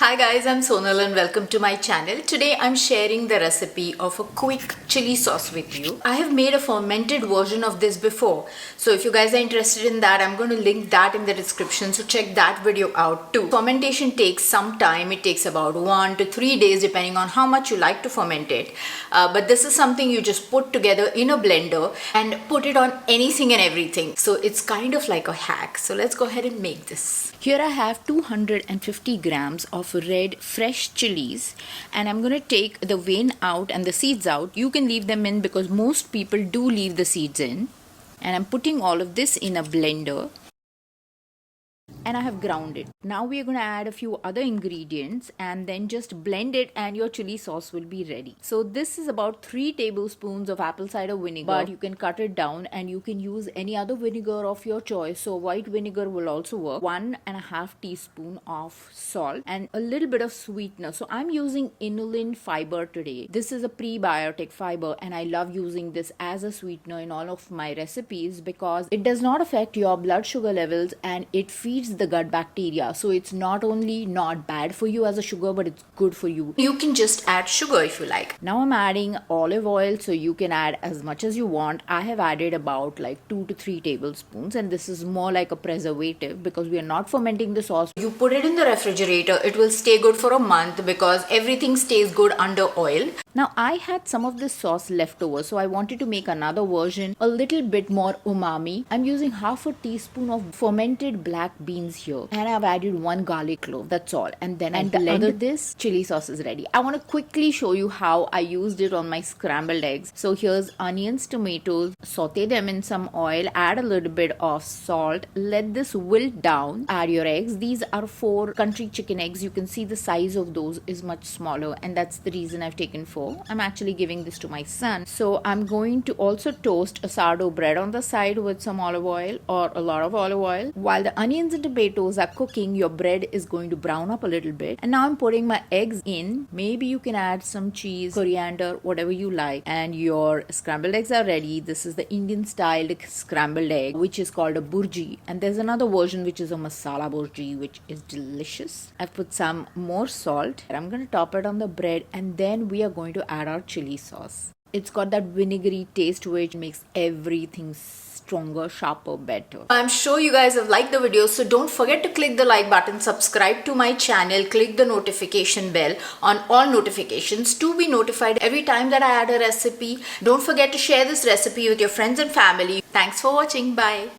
Hi guys, I'm Sonal and welcome to my channel. Today I'm sharing the recipe of a quick chili sauce with you. I have made a fermented version of this before. So if you guys are interested in that, I'm going to link that in the description. So check that video out too. Fermentation takes some time. It takes about 1 to 3 days depending on how much you like to ferment it. But this is something you just put together in a blender and put it on anything and everything. So it's kind of like a hack. So let's go ahead and make this. Here I have 250 grams of red fresh chilies, and I'm going to take the vein out and the seeds out. You can leave them in because most people do leave the seeds in. And I'm putting all of this in a blender. And I have ground it. Now we are going to add a few other ingredients and then just blend it and your chili sauce will be ready. So this is about 3 tablespoons of apple cider vinegar, but you can cut it down and you can use any other vinegar of your choice. So white vinegar will also work. 1.5 teaspoon of salt and a little bit of sweetener. So I'm using inulin fiber today. This is a prebiotic fiber and I love using this as a sweetener in all of my recipes because it does not affect your blood sugar levels and it feeds the gut bacteria. So it's not only not bad for you as a sugar, but it's good for you. You can just add sugar if you like. Now I'm adding olive oil, so you can add as much as you want. I have added about like 2 to 3 tablespoons, and this is more like a preservative because we are not fermenting the sauce. You put it in the refrigerator, it will stay good for a month because everything stays good under oil. Now I had some of this sauce left over, so I wanted to make another version, a little bit more umami. I'm using half a teaspoon of fermented black beans here, and I've added 1 garlic clove. That's all. And then I blended this chili sauce is ready. I want to quickly show you how I used it on my scrambled eggs. So here's onions, tomatoes, saute them in some oil, add a little bit of salt, let this wilt down, add your eggs. These are 4 country chicken eggs. You can see the size of those is much smaller, and that's the reason I've taken 4. I'm actually giving this to my son. So I'm going to also toast a sourdough bread on the side with some olive oil or a lot of olive oil. While the onions and tomatoes are cooking, your bread is going to brown up a little bit. And now I'm putting my eggs in. Maybe you can add some cheese, coriander, whatever you like. And your scrambled eggs are ready. This is the Indian styled scrambled egg, which is called a burji. And there's another version which is a masala burji, which is delicious. I've put some more salt. I'm going to top it on the bread, and then we are going to add our chili sauce. It's got that vinegary taste which makes everything stronger, sharper, better. I'm sure you guys have liked the video, so don't forget to click the like button, subscribe to my channel, click the notification bell on all notifications to be notified every time that I add a recipe. Don't forget to share this recipe with your friends and family. Thanks for watching. Bye.